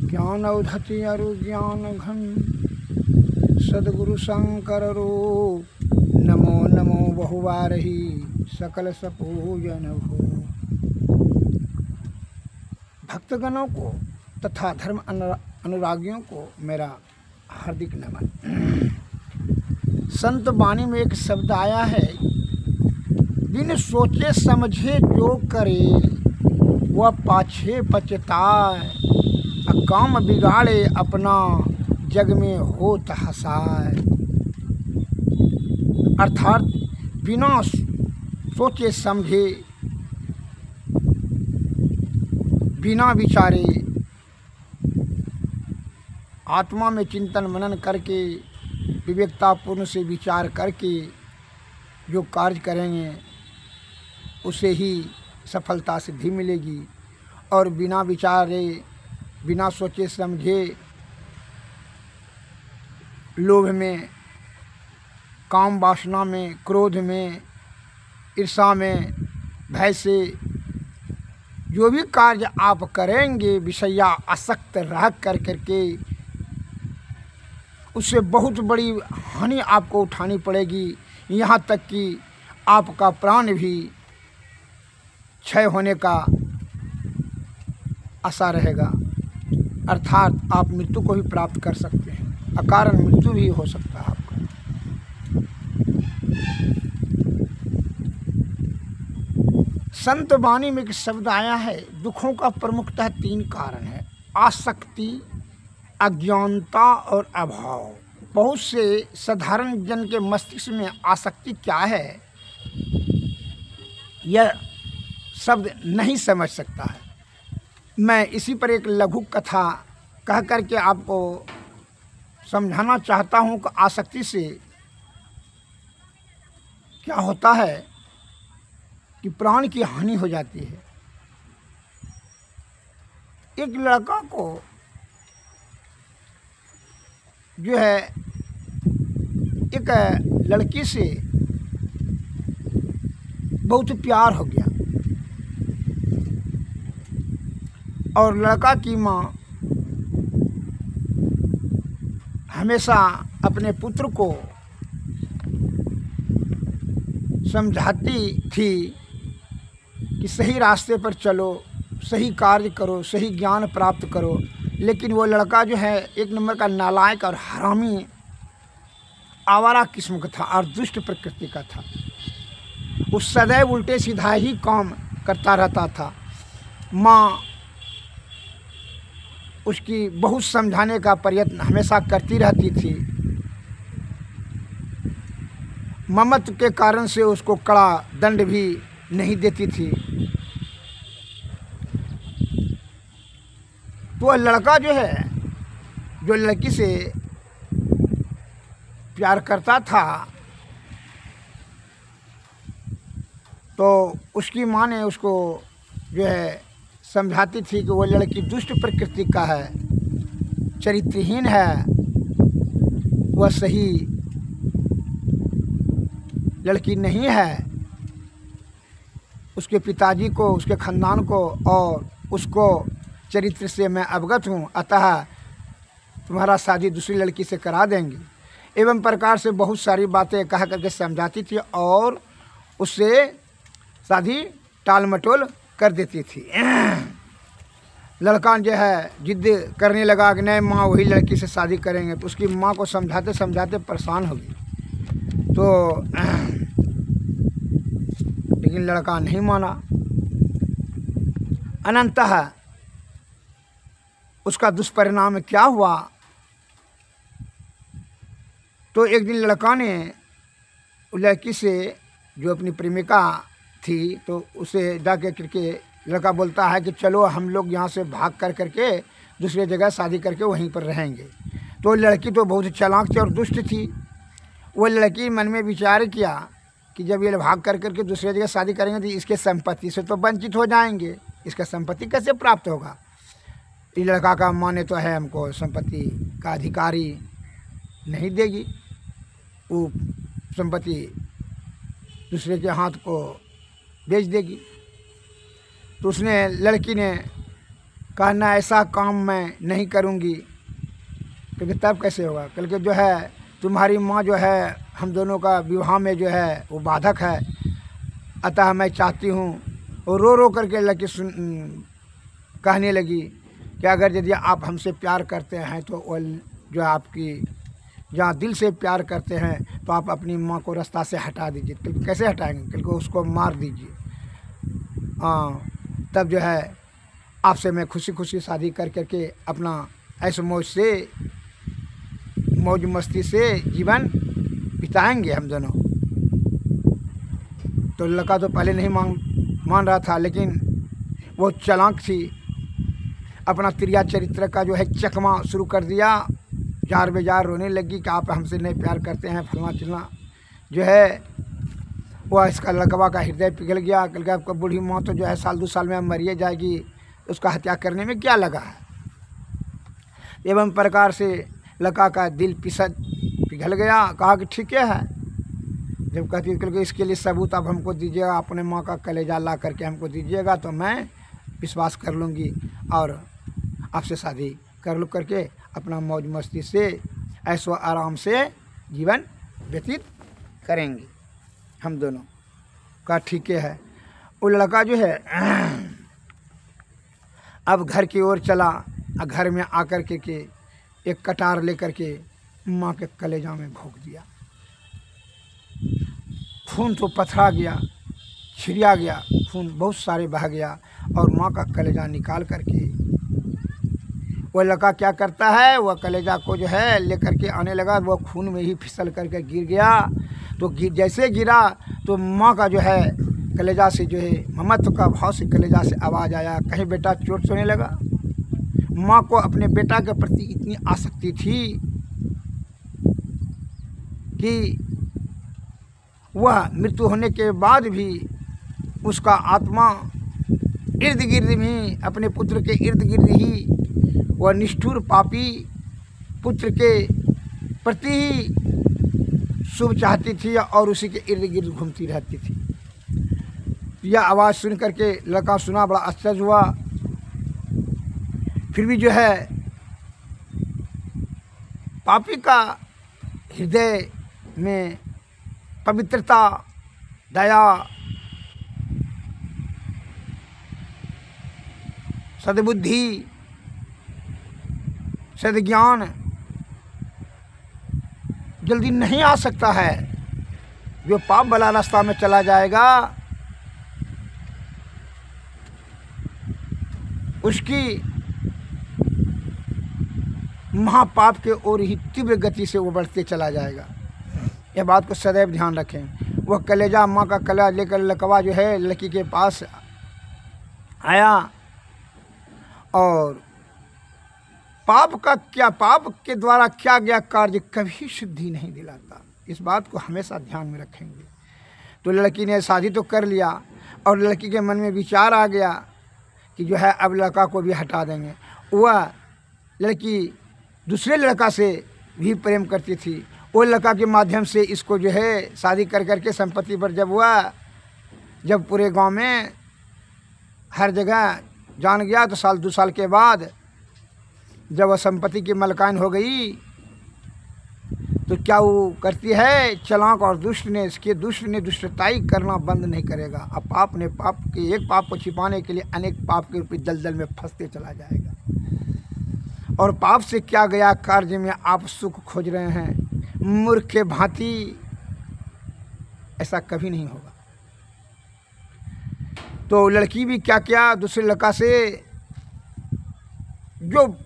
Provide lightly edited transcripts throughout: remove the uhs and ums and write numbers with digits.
ज्ञान औधति अरु ज्ञान घन सद्गुरु शंकर रूप। नमो नमो बहुवारही सकल सपूजन हो। भक्तगणों को तथा धर्म अनुरागियों को मेरा हार्दिक नमन। संत वाणी में एक शब्द आया है, बिन सोचे समझे जो करे वह पाछे पछताए। काम बिगाड़े अपना जग में होत हसाए। अर्थात बिना सोचे समझे, बिना विचारे, आत्मा में चिंतन मनन करके, विवेकतापूर्ण से विचार करके जो कार्य करेंगे उसे ही सफलता सिद्धि मिलेगी। और बिना विचारे, बिना सोचे समझे, लोभ में, काम वासना में, क्रोध में, ईर्ष्या में, भय से जो भी कार्य आप करेंगे विषया आसक्त रह कर करके उससे बहुत बड़ी हानि आपको उठानी पड़ेगी। यहाँ तक कि आपका प्राण भी क्षय होने का आशा रहेगा। अर्थात आप मृत्यु को भी प्राप्त कर सकते हैं, अकारण मृत्यु भी हो सकता है आपका। संत वाणी में एक शब्द आया है, दुखों का प्रमुखतः 3 कारण है, आसक्ति, अज्ञानता और अभाव। बहुत से साधारण जन के मस्तिष्क में आसक्ति क्या है यह शब्द नहीं समझ सकता है। मैं इसी पर एक लघु कथा कह करके आपको समझाना चाहता हूँ कि आसक्ति से क्या होता है कि प्राण की हानि हो जाती है। एक लड़का को जो है एक लड़की से बहुत प्यार हो गया और लड़का की माँ हमेशा अपने पुत्र को समझाती थी कि सही रास्ते पर चलो, सही कार्य करो, सही ज्ञान प्राप्त करो। लेकिन वो लड़का जो है एक नंबर का नालायक और हरामी, आवारा किस्म का था और दुष्ट प्रकृति का था। वो सदैव उल्टे सीधा ही काम करता रहता था। माँ उसकी बहुत समझाने का प्रयत्न हमेशा करती रहती थी। ममत्व के कारण से उसको कड़ा दंड भी नहीं देती थी। तो वह लड़का जो है, जो लड़की से प्यार करता था, तो उसकी माँ ने उसको जो है समझाती थी कि वो लड़की दुष्ट प्रकृति का है, चरित्रहीन है, वह सही लड़की नहीं है। उसके पिताजी को, उसके खानदान को और उसको चरित्र से मैं अवगत हूँ, अतः तुम्हारा शादी दूसरी लड़की से करा देंगे। एवं प्रकार से बहुत सारी बातें कह करके समझाती थी और उससे शादी टाल मटोल कर देती थी। लड़का जो है जिद करने लगा कि नहीं माँ वही लड़की से शादी करेंगे। तो उसकी माँ को समझाते समझाते परेशान हो गई। तो लेकिन लड़का नहीं माना। अनंतः उसका दुष्परिणाम क्या हुआ, तो एक दिन लड़का ने लड़की से, जो अपनी प्रेमिका थी, तो उसे जाके करके लड़का बोलता है कि चलो हम लोग यहाँ से भाग कर करके दूसरी जगह शादी करके वहीं पर रहेंगे। तो लड़की तो बहुत चालाक थी और दुष्ट थी। वो लड़की मन में विचार किया कि जब ये भाग कर करके दूसरी जगह शादी करेंगे तो इसके संपत्ति से तो वंचित हो जाएंगे, इसका संपत्ति कैसे प्राप्त होगा। इस लड़का का माने तो है हमको संपत्ति का अधिकारी नहीं देगी, वो संपत्ति दूसरे के हाथ को बेच देगी। तो उसने, लड़की ने कहा ना ऐसा काम मैं नहीं करूँगी, क्योंकि तब कैसे होगा, कल के जो है तुम्हारी माँ जो है हम दोनों का विवाह में जो है वो बाधक है, अतः मैं चाहती हूँ। और रो रो करके लड़की कहने लगी कि अगर यदि आप हमसे प्यार करते हैं तो वो जो आपकी जहाँ दिल से प्यार करते हैं तो आप अपनी माँ को रास्ता से हटा दीजिए। कल कैसे हटाएंगे, कल को उसको मार दीजिए। तब जो है आपसे मैं खुशी खुशी शादी कर करके अपना ऐश मौज मस्ती से जीवन बिताएंगे हम दोनों। तो लड़का तो पहले नहीं मान रहा था, लेकिन वो चालाक थी, अपना त्रिया चरित्र का जो है चकमा शुरू कर दिया। जार बेजार रोने लगी कि आप हमसे नहीं प्यार करते हैं, फलना चिलना जो है वह इसका लड़कवा का हृदय पिघल गया। कल के आपका बूढ़ी माँ तो जो है साल 2 साल में मरिए जाएगी, उसका हत्या करने में क्या लगा है। एवं प्रकार से लड़का का दिल पिघल गया। कहा कि ठीक है, जब कहती कल के इसके लिए सबूत आप हमको दीजिएगा, अपने माँ का कलेजा ला करके हमको दीजिएगा तो मैं विश्वास कर लूँगी और आपसे शादी कर लो करके अपना मौज मस्ती से ऐशो आराम से जीवन व्यतीत करेंगे हम दोनों। का ठीक है। वो लड़का जो है अब घर की ओर चला। घर में आकर के एक कटार लेकर के माँ के कलेजा में भोंक दिया। खून तो पथरा गया, छिड़िया गया, खून बहुत सारे बह गया और माँ का कलेजा निकाल करके वह लड़का क्या करता है, वह कलेजा को जो है लेकर के आने लगा। वह खून में ही फिसल करके गिर गया। तो जैसे गिरा तो माँ का जो है कलेजा से जो है ममत्व का भाव से कलेजा से आवाज़ आया, कहीं बेटा चोट सोने लगा। माँ को अपने बेटा के प्रति इतनी आसक्ति थी कि वह मृत्यु होने के बाद भी उसका आत्मा इर्द गिर्द में अपने पुत्र के इर्द गिर्द ही वह निष्ठुर पापी पुत्र के प्रति ही शुभ चाहती थी और उसी के इर्द गिर्द घूमती रहती थी। यह आवाज़ सुन करके लड़का सुना, बड़ा आश्चर्य हुआ। फिर भी जो है पापी का हृदय में पवित्रता, दया, सद्बुद्धि, सद्ज्ञान जल्दी नहीं आ सकता है। जो पाप वाला रास्ता में चला जाएगा उसकी महापाप के ओर ही तीव्र गति से वो बढ़ते चला जाएगा। यह बात को सदैव ध्यान रखें। वह कलेजा, माँ का कलेजा लेकर लड़कवा जो है लड़की के पास आया और पाप के द्वारा किया गया कार्य कभी शुद्धि नहीं दिलाता। इस बात को हमेशा ध्यान में रखेंगे। तो लड़की ने शादी तो कर लिया और लड़की के मन में विचार आ गया कि जो है अब लड़का को भी हटा देंगे। वह लड़की दूसरे लड़का से भी प्रेम करती थी। वो लड़का के माध्यम से इसको जो है शादी कर करके संपत्ति पर जब पूरे गांव में हर जगह जान गया तो साल 2 साल के बाद जब वह संपत्ति की मालकान हो गई तो क्या वो करती है, चालाक और दुष्ट ने दुष्टताई करना बंद नहीं करेगा। अब पाप ने पाप के एक पाप को छिपाने के लिए अनेक पाप के रूपी दलदल में फंसते चला जाएगा। और पाप से क्या गया कार्य में आप सुख खोज रहे हैं, मूर्ख के भांति ऐसा कभी नहीं होगा। तो लड़की भी क्या किया, दूसरे लड़का से जो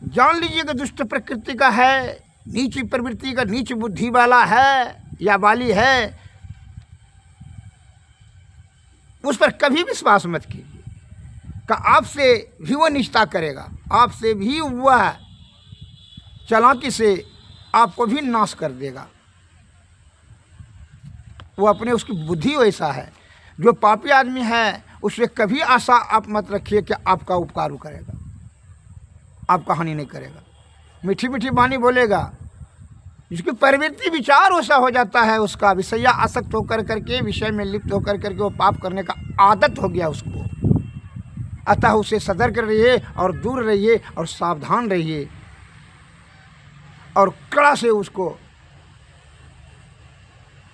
जान लीजिएगा दुष्ट प्रकृति का है, नीच प्रवृत्ति का, नीच बुद्धि वाला है या वाली है, उस पर कभी विश्वास मत कीजिए कि आपसे भी वो निष्ठा करेगा, आपसे भी वह चालाकी से आपको भी नाश कर देगा। वो अपने उसकी बुद्धि वैसा है। जो पापी आदमी है उससे कभी आशा आप मत रखिए कि आपका उपकार करेगा, आपका हानि नहीं करेगा। मीठी मीठी वाणी बोलेगा, जिसकी प्रवृत्ति विचार वैसा हो जाता है, उसका विषया आसक्त होकर करके विषय में लिप्त होकर करके वो पाप करने का आदत हो गया उसको, अतः उसे सतर्क रहिए और दूर रहिए और सावधान रहिए और कड़ा से उसको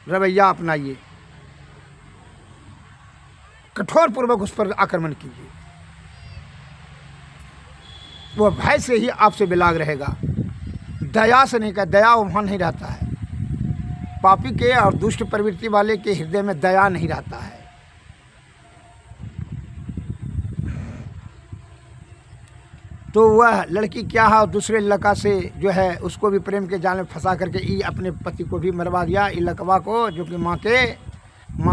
रवैया अपनाइए, कठोर पूर्वक उस पर आक्रमण कीजिए। वह भय से ही आपसे बेलाग रहेगा, दया से नहीं। का दया वहाँ नहीं रहता है। पापी के और दुष्ट प्रवृत्ति वाले के हृदय में दया नहीं रहता है। तो वह लड़की क्या है, दूसरे लड़का से जो है उसको भी प्रेम के जाल में फंसा करके ई अपने पति को भी मरवा दिया, ई लड़कवा को, जो कि माँ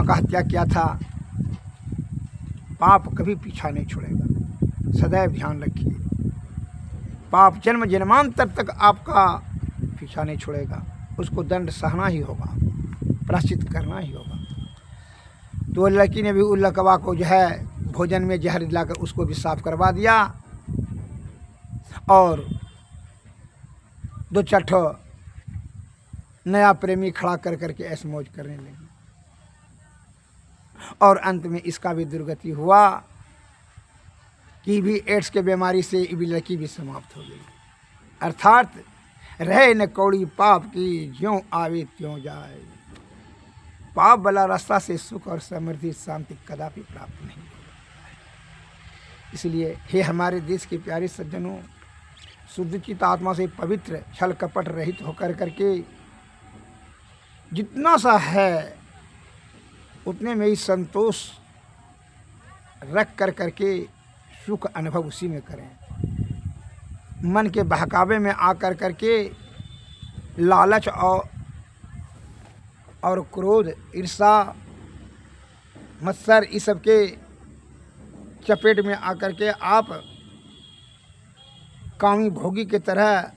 का हत्या किया था। पाप कभी पीछा नहीं छोड़ेगा, सदैव ध्यान रखिए। पाप जन्म जन्मांतर तक आपका पीछा नहीं छोड़ेगा, उसको दंड सहना ही होगा, प्रायश्चित करना ही होगा। तो लड़की ने भी उस लड़कवा को जो है भोजन में जहर दिलाकर उसको भी साफ करवा दिया और 2-4 नया प्रेमी खड़ा कर करके ऐश मौज करने लगी। और अंत में इसका भी दुर्गति हुआ कि भी एड्स के बीमारी से भी लड़की भी समाप्त हो गई। अर्थात रहे न कौड़ी पाप की, ज्यों आवे त्यों जाए। पाप वाला रास्ता से सुख और समृद्धि शांति कदापि प्राप्त नहीं होगा। इसलिए हे हमारे देश के प्यारे सज्जनों, शुद्ध चित्त आत्मा से पवित्र छल कपट रहित होकर करके जितना सा है उतने में ही संतोष रख कर करके सुख अनुभव उसी में करें। मन के बहकावे में आकर करके लालच और क्रोध, ईर्षा, मत्सर, इस सब के चपेट में आकर के आप कामी भोगी की तरह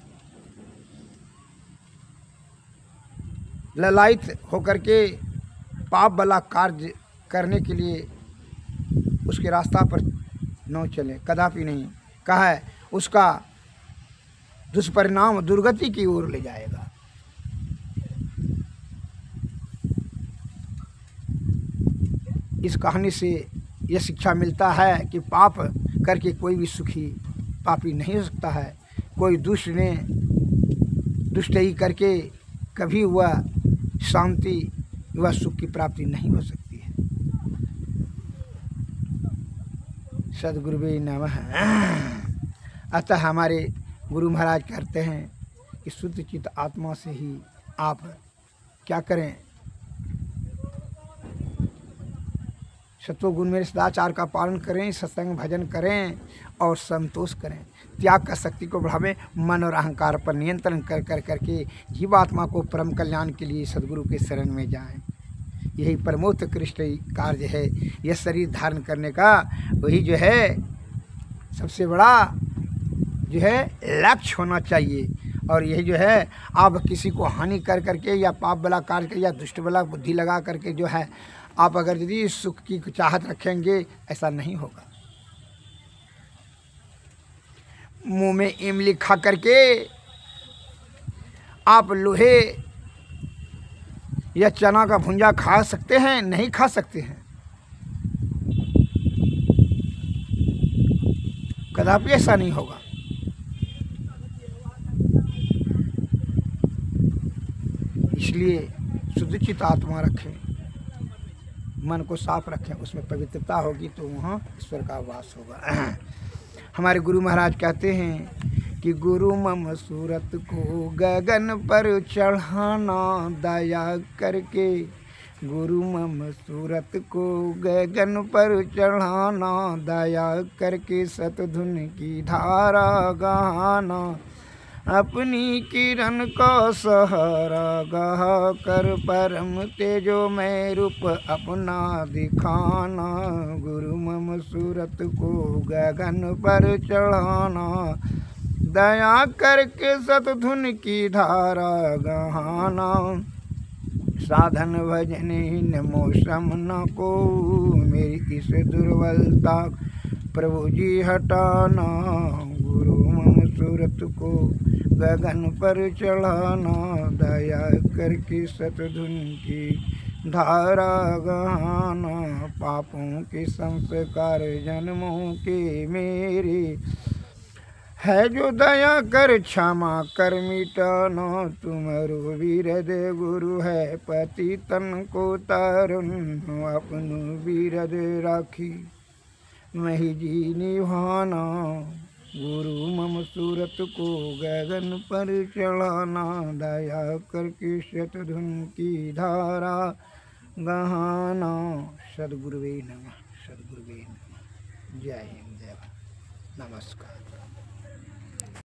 ललायित होकर के पाप वाला कार्य करने के लिए उसके रास्ता पर न चले, कदापि नहीं। कहा है उसका दुष्परिणाम दुर्गति की ओर ले जाएगा। इस कहानी से यह शिक्षा मिलता है कि पाप करके कोई भी सुखी पापी नहीं हो सकता है। कोई दुष्ट ने दुष्टई करके कभी वह शांति वह सुख की प्राप्ति नहीं हो सकती है। सद्गुरुवे नमः। अतः हमारे गुरु महाराज कहते हैं कि शुद्ध चित्त आत्मा से ही आप क्या करें, सत्वगुण में सदाचार का पालन करें, सत्संग भजन करें और संतोष करें। त्याग का शक्ति को बढ़ावें, मन और अहंकार पर नियंत्रण कर करके जीवात्मा को परम कल्याण के लिए सद्गुरु के शरण में जाएं। यही परमोत्कृष्ट कार्य है। यह शरीर धारण करने का वही जो है सबसे बड़ा जो है लक्ष्य होना चाहिए। और यही जो है आप किसी को हानि कर करके या पाप वाला कार्य कर या दुष्ट वाला बुद्धि लगा करके जो है आप अगर यदि सुख की चाहत रखेंगे, ऐसा नहीं होगा। मुंह में इमली खा करके आप लोहे या चना का भुंजा खा सकते हैं? नहीं खा सकते हैं, कदापि ऐसा नहीं होगा। इसलिए शुद्ध चित्त आत्मा रखें, मन को साफ रखें, उसमें पवित्रता होगी तो वहाँ ईश्वर का वास होगा। हमारे गुरु महाराज कहते हैं कि गुरु मम सूरत को गगन पर चढ़ाना दया करके, गुरु मम सूरत को गगन पर चढ़ाना दया करके, सतधुन की धारा गहाना, अपनी किरण का सहारा गहा कर परम तेजोमय रूप अपना दिखाना, गुरु मम सूरत को गगन पर चढ़ाना दया करके, सतधुन की धारा गहाना, साधन भजन नमो शमन को, मेरी इस दुर्बलता प्रभु जी हटाना, गुरु मम सूरत को गगन पर चढ़ाना दया करके, सतधुन की धारा गहाना, पापों के संस्कार जन्मों के मेरे, है जो दया कर क्षमा कर मिटाना, तुम्हारो वीरद गुरु है पति तन को तारुन, अपनो वीरद राखी मही जी निभाना, गुरु मम सूरत को गगन पर चढ़ाना, दया करके शतधुन की धारा गहाना। सद्गुरुवे नमः, सद्गुरुवे नमः। जय हिंद, जय भारत, नमस्कार।